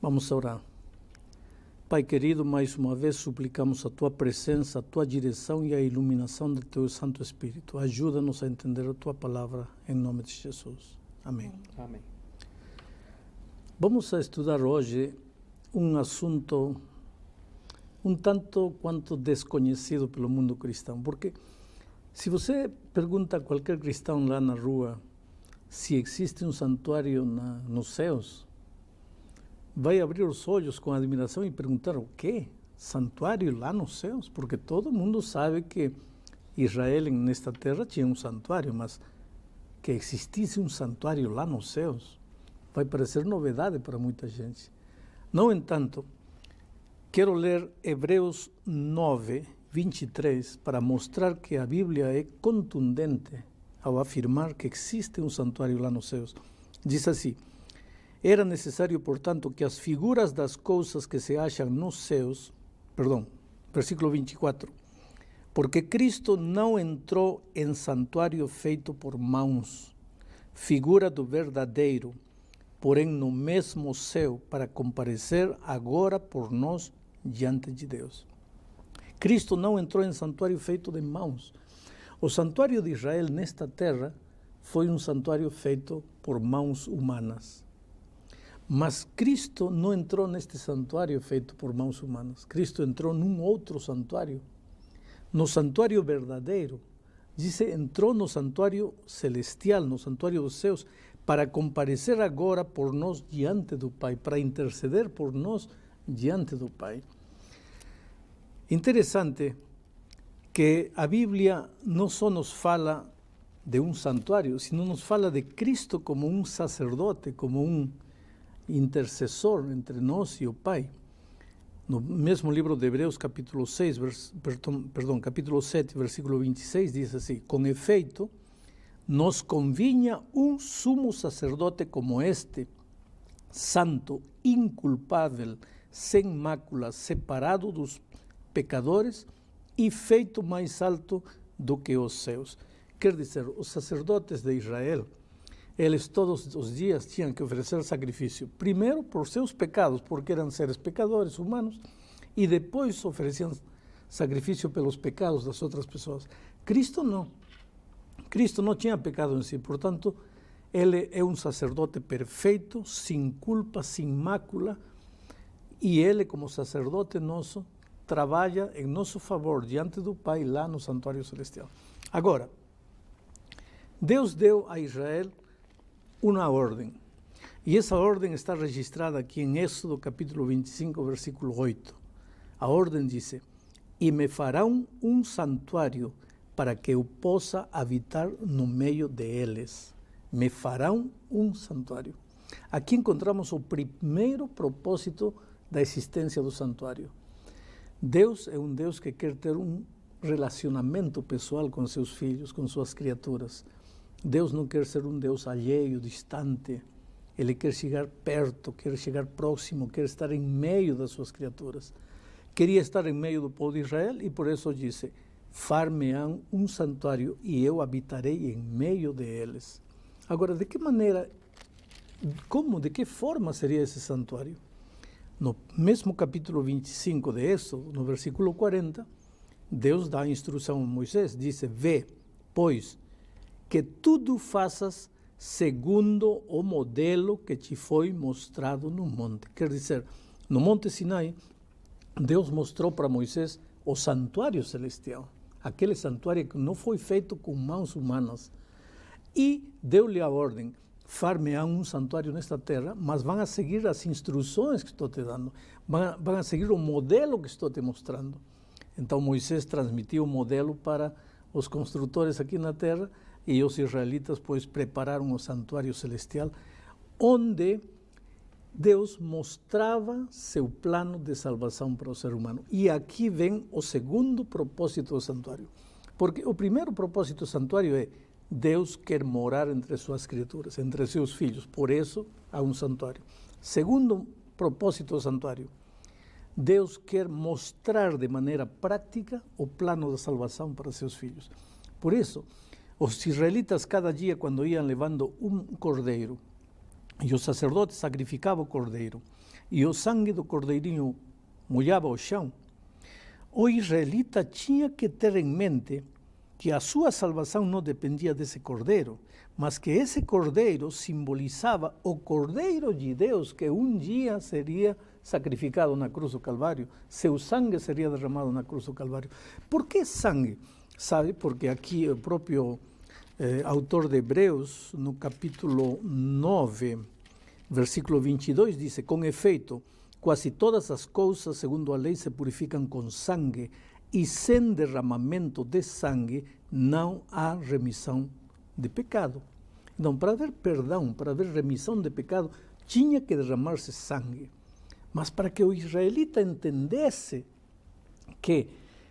Vamos a orar. Pai querido, mais uma vez suplicamos a Tua presença, a Tua direção e a iluminação do Teu Santo Espírito. Ajuda-nos a entender a Tua palavra, em nome de Jesus. Amém. Amém. Vamos a estudar hoje um assunto um tanto quanto desconhecido pelo mundo cristão, porque se você pergunta a qualquer cristão lá na rua se existe um santuário nos céus, vai abrir os olhos com admiração e perguntar: o quê? Santuário lá nos céus? Porque todo mundo sabe que Israel nesta terra tinha um santuário, mas que existisse um santuário lá nos céus vai parecer novidade para muita gente. No entanto, quero ler Hebreus 9, 23 para mostrar que a Bíblia é contundente ao afirmar que existe um santuário lá nos céus. Diz assim: era necessário, portanto, que as figuras das coisas que se acham nos céus, versículo 24, porque Cristo não entrou em santuário feito por mãos, figura do verdadeiro, porém no mesmo céu, para comparecer agora por nós diante de Deus. Cristo não entrou em santuário feito de mãos. O santuário de Israel nesta terra foi um santuário feito por mãos humanas. Mas Cristo não entrou neste santuário feito por mãos humanas. Cristo entrou num outro santuário, no santuário verdadeiro. Diz, entrou no santuário celestial, no santuário dos céus, para comparecer agora por nós diante do Pai, para interceder por nós diante do Pai. Interessante que a Bíblia não só nos fala de um santuário, sino nos fala de Cristo como um sacerdote, como um intercessor entre nós e o Pai. No mesmo livro de Hebreus, capítulo 7, versículo 26, diz assim: com efeito, nos convinha um sumo sacerdote como este, santo, inculpável, sem mácula, separado dos pecadores e feito mais alto do que os céus. Quer dizer, os sacerdotes de Israel, eles todos os dias tinham que oferecer sacrifício, primeiro por seus pecados, porque eram seres pecadores humanos, e depois ofereciam sacrifício pelos pecados das outras pessoas. Cristo não. Cristo não tinha pecado em si, portanto, ele é um sacerdote perfeito, sem culpa, sem mácula, e ele, como sacerdote nosso, trabalha em nosso favor diante do Pai lá no santuário celestial. Agora, Deus deu a Israel uma ordem, e essa ordem está registrada aqui em Êxodo capítulo 25, versículo 8. A ordem diz: e me farão um santuário para que eu possa habitar no meio deles. Me farão um santuário. Aqui encontramos o primeiro propósito da existência do santuário. Deus é um Deus que quer ter um relacionamento pessoal com seus filhos, com suas criaturas. Deus não quer ser um Deus alheio, distante. Ele quer chegar perto, quer chegar próximo, quer estar em meio das suas criaturas. Queria estar em meio do povo de Israel e por isso disse: far-me-ão um santuário e eu habitarei em meio deles. Agora, de que maneira, de que forma seria esse santuário? No mesmo capítulo 25 de Êxodo, no versículo 40, Deus dá a instrução a Moisés, diz: vê, pois, que tudo faças segundo o modelo que te foi mostrado no monte. Quer dizer, no Monte Sinai, Deus mostrou para Moisés o santuário celestial, aquele santuário que não foi feito com mãos humanas, e deu-lhe a ordem: far-me-ão um santuário nesta terra, mas vão a seguir as instruções que estou te dando, vão a seguir o modelo que estou te mostrando. Então Moisés transmitiu o modelo para os construtores aqui na terra, e os israelitas, pois, prepararam o santuário celestial, onde Deus mostrava seu plano de salvação para o ser humano. E aqui vem o segundo propósito do santuário. Porque o primeiro propósito do santuário é: Deus quer morar entre suas criaturas, entre seus filhos. Por isso, há um santuário. Segundo propósito do santuário: Deus quer mostrar de maneira prática o plano da salvação para seus filhos. Por isso, os israelitas, cada dia, quando iam levando um cordeiro, E o sacerdote sacrificava o cordeiro, e o sangue do cordeirinho molhava o chão. O israelita tinha que ter em mente que a sua salvação não dependia desse cordeiro, mas que esse cordeiro simbolizava o cordeiro de Deus que um dia seria sacrificado na cruz do Calvário. Seu sangue seria derramado na cruz do Calvário. Por que sangue? Sabe, porque aqui o próprio autor de Hebreus, no capítulo 9, versículo 22, diz: com efeito, quase todas as coisas, segundo a lei, se purificam com sangue, e sem derramamento de sangue não há remissão de pecado. Então, para haver perdão, para haver remissão de pecado, tinha que derramar-se sangue. Mas para que o israelita entendesse que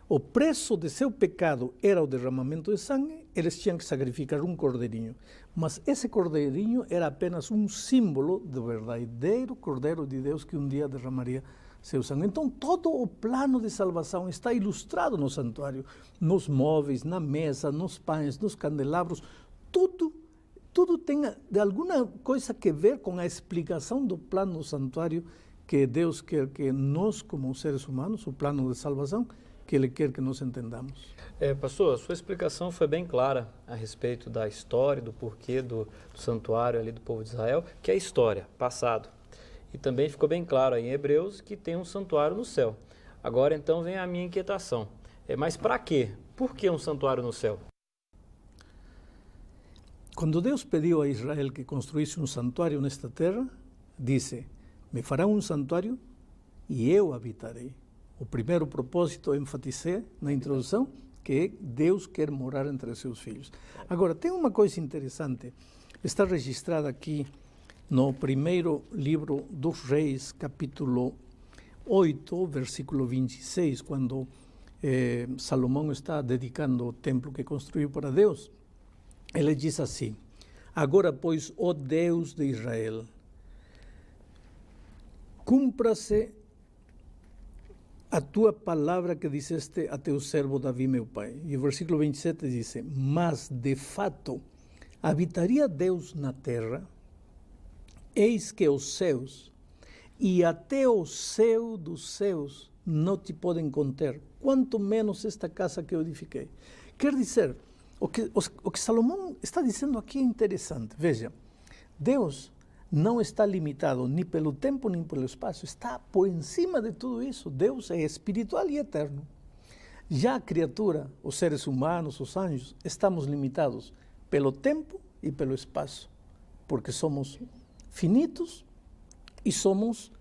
o preço de seu pecado era o derramamento de sangue, eles tinham que sacrificar um cordeirinho. Mas esse cordeirinho era apenas um símbolo do verdadeiro Cordeiro de Deus que um dia derramaria seu sangue. Então, todo o plano de salvação está ilustrado no santuário, nos móveis, na mesa, nos pães, nos candelabros. Tudo tem de alguma coisa que ver com a explicação do plano do santuário que Deus quer que nós, como seres humanos, o plano de salvação, que Ele quer que nós entendamos. Pastor, a sua explicação foi bem clara a respeito da história, do porquê do santuário ali do povo de Israel, que é a história, passado. E também ficou bem claro aí em Hebreus que tem um santuário no céu. Agora então vem a minha inquietação. Mas para quê? Por que um santuário no céu? Quando Deus pediu a Israel que construísse um santuário nesta terra, disse: me farão um santuário e eu habitarei. O primeiro propósito, enfatizei na introdução, que Deus quer morar entre seus filhos. Agora, tem uma coisa interessante, está registrada aqui no primeiro livro dos Reis, capítulo 8, versículo 26, quando Salomão está dedicando o templo que construiu para Deus. Ele diz assim: agora, pois, ó Deus de Israel, cumpra-se a tua palavra que disseste a teu servo Davi, meu pai. E o versículo 27 diz: mas de fato habitaria Deus na terra, eis que os céus e até o céu dos céus não te podem conter, quanto menos esta casa que eu edifiquei. Quer dizer, o que Salomão está dizendo aqui é interessante. Veja, Deus não está limitado nem pelo tempo nem pelo espaço, está por cima de tudo isso. Deus é espiritual e eterno. Já a criatura, os seres humanos, os anjos, estamos limitados pelo tempo e pelo espaço, porque somos finitos e somos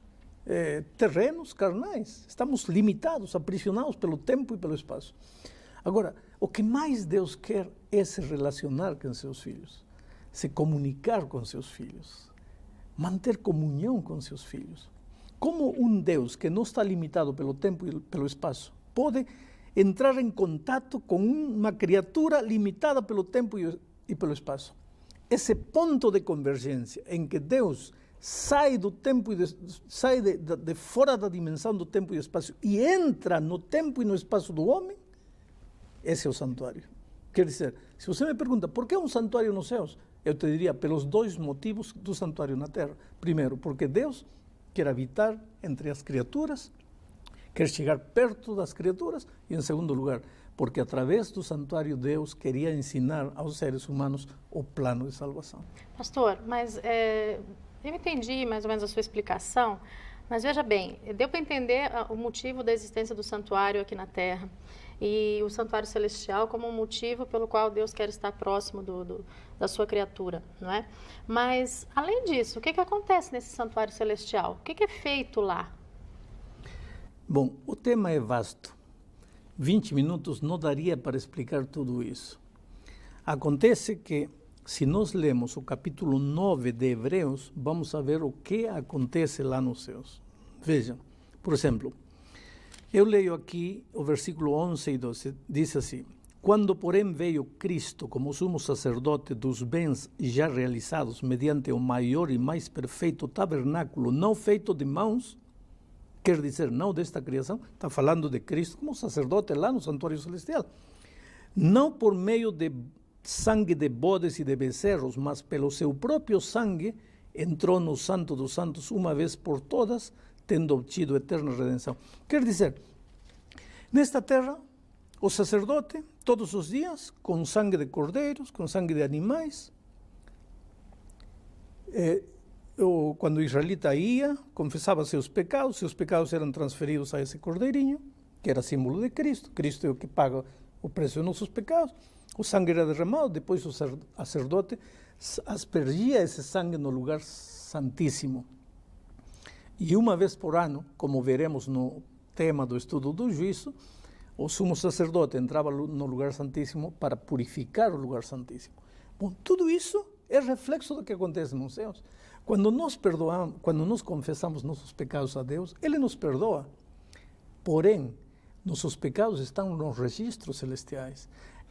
terrenos carnais. Estamos limitados, aprisionados pelo tempo e pelo espaço. Agora, o que mais Deus quer é se relacionar com seus filhos, se comunicar com seus filhos, manter comunhão com seus filhos. Como um Deus que não está limitado pelo tempo e pelo espaço pode entrar em contato com uma criatura limitada pelo tempo e pelo espaço? Esse ponto de convergência em que Deus sai do tempo sai de fora da dimensão do tempo e do espaço e entra no tempo e no espaço do homem, esse é o santuário. Quer dizer, se você me pergunta por que um santuário nos céus, eu te diria pelos dois motivos do santuário na terra. Primeiro, porque Deus quer habitar entre as criaturas, quer chegar perto das criaturas, e em segundo lugar, porque através do santuário Deus queria ensinar aos seres humanos o plano de salvação. Pastor, mas eu entendi mais ou menos a sua explicação, mas veja bem, deu para entender o motivo da existência do santuário aqui na terra e o santuário celestial como um motivo pelo qual Deus quer estar próximo da sua criatura, não é? Mas, além disso, o que acontece nesse santuário celestial? O que é feito lá? Bom, o tema é vasto. 20 minutos não daria para explicar tudo isso. Acontece que, se nós lemos o capítulo 9 de Hebreus, vamos ver o que acontece lá nos céus. Vejam, por exemplo, eu leio aqui o versículo 11 e 12, diz assim: quando, porém, veio Cristo como sumo sacerdote dos bens já realizados mediante o maior e mais perfeito tabernáculo, não feito de mãos, quer dizer, não desta criação, está falando de Cristo como sacerdote lá no santuário celestial, não por meio de sangue de bodes e de becerros, mas pelo seu próprio sangue, entrou no Santo dos Santos uma vez por todas, tendo obtido eterna redenção. Quer dizer, nesta terra, o sacerdote, todos os dias, com sangue de cordeiros, com sangue de animais, quando o israelita ia, confessava seus pecados eram transferidos a esse cordeirinho, que era símbolo de Cristo. Cristo é o que paga o preço de nossos pecados. O sangue era derramado, depois o sacerdote aspergia esse sangue no lugar santíssimo. E uma vez por ano, como veremos no tema do estudo do juízo, o sumo sacerdote entrava no lugar santíssimo para purificar o lugar santíssimo. Bom, tudo isso é reflexo do que acontece nos céus. Quando nós perdoamos, quando nós confessamos nossos pecados a Deus, Ele nos perdoa. Porém, nossos pecados estão nos registros celestiais.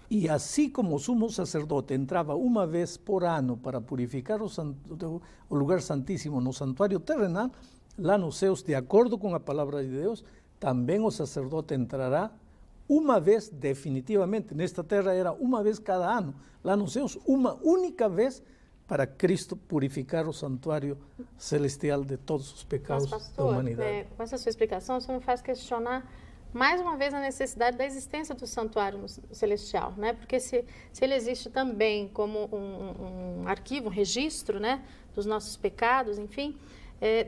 E assim como o sumo sacerdote entrava uma vez por ano para purificar o lugar santíssimo no santuário terrenal, lá nos céus, de acordo com a palavra de Deus, também o sacerdote entrará uma vez definitivamente. Nesta terra era uma vez cada ano, lá nos céus, uma única vez, para Cristo purificar o santuário celestial de todos os pecados. Mas, pastor, da humanidade. Com essa sua explicação, o senhor me faz questionar mais uma vez a necessidade da existência do santuário celestial, né? Porque se ele existe também como um arquivo, um registro, né, dos nossos pecados, enfim,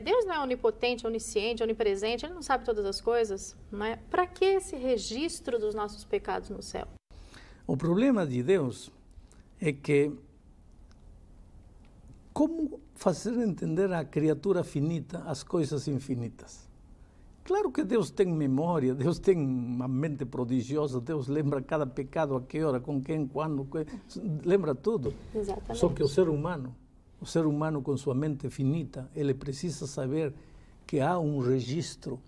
Deus não é onipotente, onisciente, onipresente, Ele não sabe todas as coisas, não é? Para que esse registro dos nossos pecados no céu? O problema de Deus é que como fazer entender à criatura finita as coisas infinitas? Claro que Deus tem memória, Deus tem uma mente prodigiosa, Deus lembra cada pecado, a que hora, com quem, quando, lembra tudo. Exatamente. Só que o ser humano com sua mente finita, ele precisa saber que há um registro.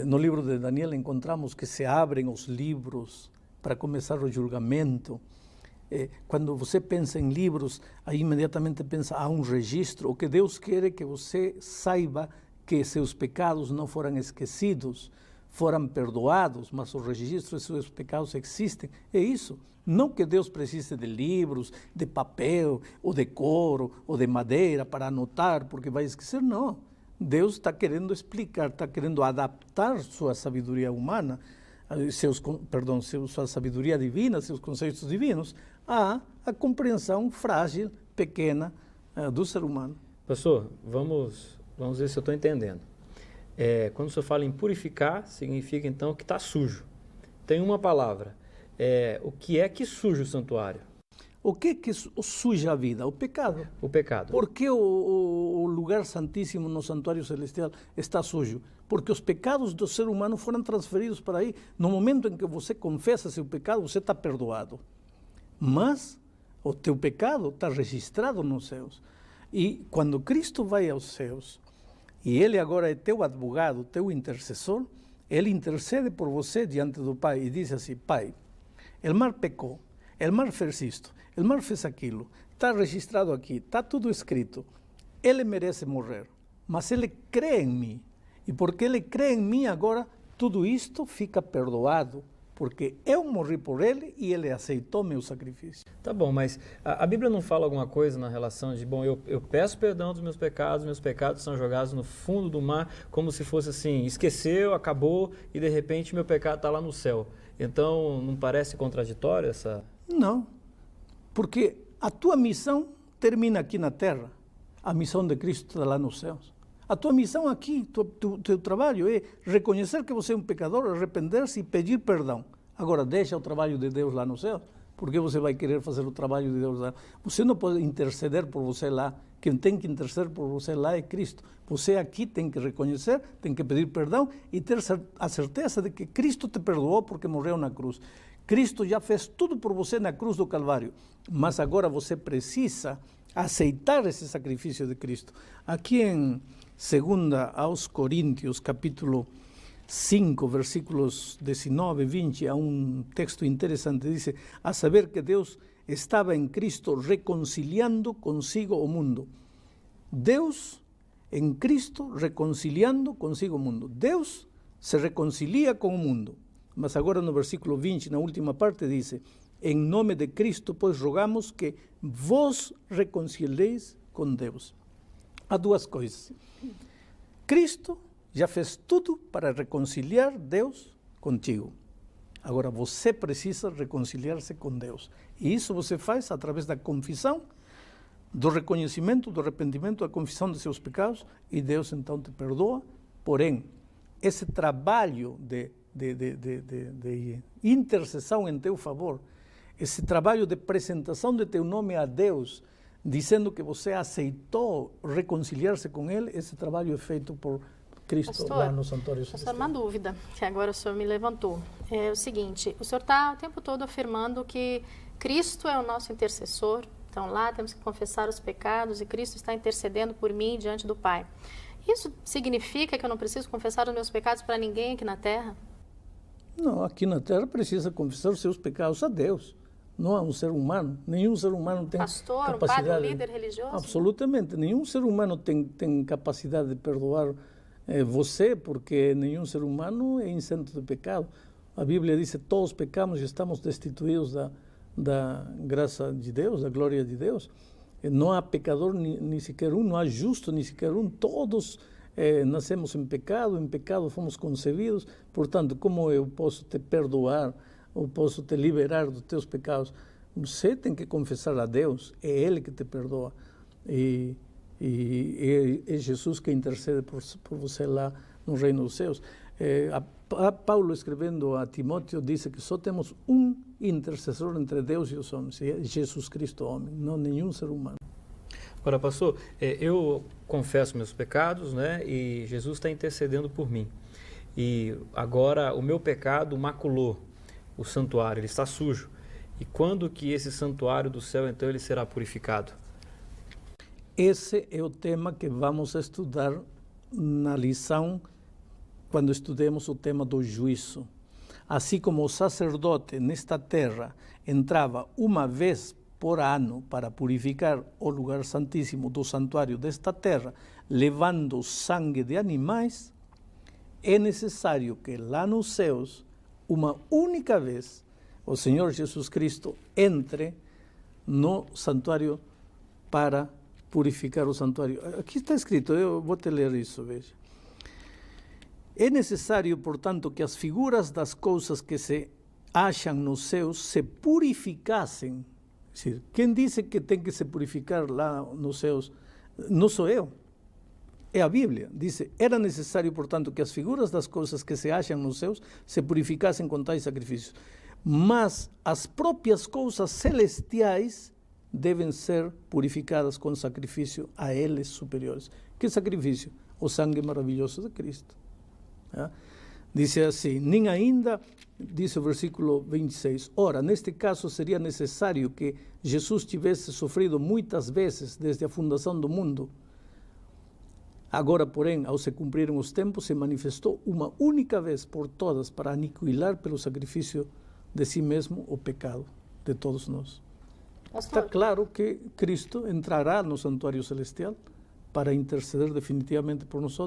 No livro de Daniel encontramos que se abrem os livros para começar o julgamento. Quando você pensa em livros, aí imediatamente pensa, há um registro. O que Deus quer é que você saiba que seus pecados não foram esquecidos, foram perdoados, mas o registro de seus pecados existem. É isso. Não que Deus precise de livros, de papel, ou de couro, ou de madeira para anotar, porque vai esquecer, não. Deus está querendo explicar, está querendo adaptar sua sabedoria humana, sua sabedoria divina, seus conceitos divinos, à compreensão frágil, pequena do ser humano. Pastor, vamos ver se eu estou entendendo. Quando o senhor fala em purificar, significa então que está sujo. Tem uma palavra. O que é que suja o santuário? O que suja a vida? O pecado. O pecado. Por que o lugar santíssimo no santuário celestial está sujo? Porque os pecados do ser humano foram transferidos para aí. No momento em que você confessa seu pecado, você está perdoado. Mas o teu pecado está registrado nos céus. E quando Cristo vai aos céus, e Ele agora é teu advogado, teu intercessor, Ele intercede por você diante do Pai e diz assim, Pai, o mar pecou, o mar fez isto, o mar fez aquilo, está registrado aqui, está tudo escrito. Ele merece morrer, mas Ele crê em mim. E porque Ele crê em mim agora, tudo isto fica perdoado. Porque eu morri por Ele e Ele aceitou meu sacrifício. Tá bom, mas a Bíblia não fala alguma coisa na relação de, bom, eu peço perdão dos meus pecados são jogados no fundo do mar, como se fosse assim, esqueceu, acabou e de repente meu pecado está lá no céu. Então, não parece contraditório essa... Não, porque a tua missão termina aqui na terra, a missão de Cristo está lá nos céus. A tua missão aqui, teu trabalho é reconhecer que você é um pecador, arrepender-se e pedir perdão. Agora, deixa o trabalho de Deus lá no céu. Por que você vai querer fazer o trabalho de Deus lá? Você não pode interceder por você lá. Quem tem que interceder por você lá é Cristo. Você aqui tem que reconhecer, tem que pedir perdão e ter a certeza de que Cristo te perdoou porque morreu na cruz. Cristo já fez tudo por você na cruz do Calvário. Mas agora você precisa aceitar esse sacrifício de Cristo. Aqui em 2 aos Coríntios, capítulo 5, versículos 19 e 20, há um texto interessante, diz, a saber que Deus estava em Cristo reconciliando consigo o mundo. Deus em Cristo reconciliando consigo o mundo. Deus se reconcilia com o mundo. Mas agora no versículo 20, na última parte, diz, em nome de Cristo, pois rogamos que vos reconcilieis com Deus. Há duas coisas. Cristo já fez tudo para reconciliar Deus contigo. Agora você precisa reconciliar-se com Deus. E isso você faz através da confissão, do reconhecimento, do arrependimento, da confissão de seus pecados, e Deus então te perdoa. Porém, esse trabalho de intercessão em teu favor, esse trabalho de apresentação de teu nome a Deus, dizendo que você aceitou reconciliar-se com Ele, esse trabalho é feito por Cristo, Pastor, lá no Santuário Celestial. Pastor, uma dúvida que agora o senhor me levantou. É o seguinte, o senhor está o tempo todo afirmando que Cristo é o nosso intercessor, então lá temos que confessar os pecados e Cristo está intercedendo por mim diante do Pai. Isso significa que eu não preciso confessar os meus pecados para ninguém aqui na Terra? Não, aqui na Terra precisa confessar os seus pecados a Deus, não a um ser humano. Nenhum ser humano tem Pastor, capacidade... um padre, um líder religioso? Absolutamente. Nenhum ser humano tem capacidade de perdoar você, porque nenhum ser humano é isento de pecado. A Bíblia diz que todos pecamos e estamos destituídos da graça de Deus, da glória de Deus. Não há pecador nem sequer um, não há justo nem sequer um. Todos nascemos em pecado fomos concebidos. Portanto, como eu posso te perdoar, ou posso te liberar dos teus pecados? Você tem que confessar a Deus, é Ele que te perdoa. E é Jesus que intercede por você lá no reino dos céus. Paulo, escrevendo a Timóteo, disse que só temos um intercessor entre Deus e os homens, é Jesus Cristo, homem, não nenhum ser humano. Agora, pastor, eu confesso meus pecados, né? E Jesus está intercedendo por mim. E agora o meu pecado maculou o santuário, ele está sujo. E quando que esse santuário do céu, então, ele será purificado? Esse é o tema que vamos estudar na lição quando estudemos o tema do juízo. Assim como o sacerdote nesta terra entrava uma vez por ano para purificar o lugar santíssimo do santuário desta terra, levando sangue de animais, é necessário que lá nos céus, uma única vez, o Senhor Jesus Cristo entre no santuário para purificar o santuário. Aqui está escrito, eu vou te ler isso, veja. É necessário, portanto, que as figuras das coisas que se acham nos céus se purificassem. É decir, quem disse que tem que se purificar lá nos céus? Não sou eu. É a Bíblia. Diz, era necessário, portanto, que as figuras das coisas que se acham nos céus se purificassem com tais sacrifícios. Mas as próprias coisas celestiais devem ser purificadas com sacrifício a eles superiores. Que sacrifício? O sangue maravilhoso de Cristo. Diz assim, nem ainda, diz o versículo 26, ora, neste caso seria necessário que Jesus tivesse sofrido muitas vezes desde a fundação do mundo. Agora, porém, ao se cumprirem os tempos, se manifestou uma única vez por todas para aniquilar pelo sacrifício de si mesmo o pecado de todos nós. Está claro que Cristo entrará no santuário celestial para interceder definitivamente por nós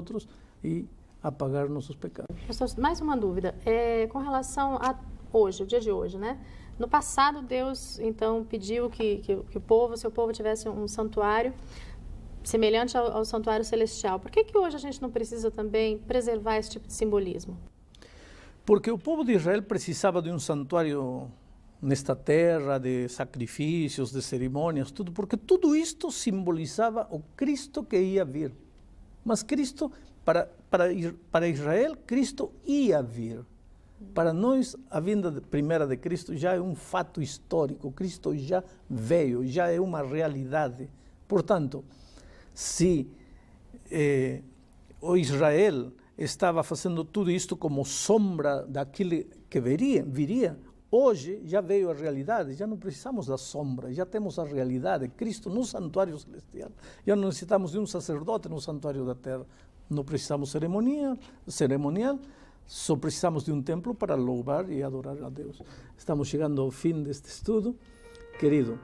e apagar nossos pecados. Pastor, mais uma dúvida. Com relação a hoje, o dia de hoje, né? No passado, Deus, então, pediu que o seu povo tivesse um santuário semelhante ao santuário celestial. Por que hoje a gente não precisa também preservar esse tipo de simbolismo? Porque o povo de Israel precisava de um santuário nesta terra, de sacrifícios, de cerimônias, tudo, porque tudo isto simbolizava o Cristo que ia vir. Mas Cristo, para Israel, Cristo ia vir. Para nós, a vinda primeira de Cristo já é um fato histórico. Cristo já veio, já é uma realidade. Portanto, se o Israel estava fazendo tudo isto como sombra daquilo que viria, hoje já veio a realidade, já não precisamos da sombra, já temos a realidade, Cristo no santuário celestial. Já não necessitamos de um sacerdote no santuário da terra, não precisamos cerimonial, só precisamos de um templo para louvar e adorar a Deus. Estamos chegando ao fim deste estudo. Querido,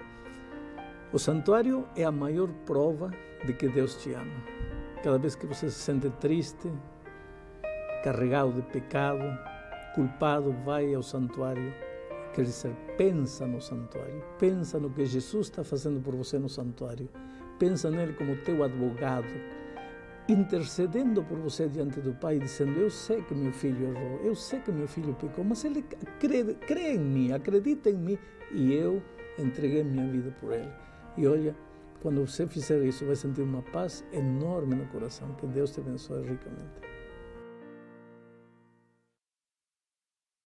o santuário é a maior prova de que Deus te ama. Cada vez que você se sente triste, carregado de pecado, culpado, vai ao santuário. Quer dizer, pensa no santuário, pensa no que Jesus está fazendo por você no santuário. pensa nele como teu advogado, intercedendo por você diante do Pai, dizendo: eu sei que meu filho errou, eu sei que meu filho pecou, mas ele crê em mim, acredita em mim, e eu entreguei minha vida por ele. E olha, quando você fizer isso, vai sentir uma paz enorme no coração. Que Deus te abençoe ricamente.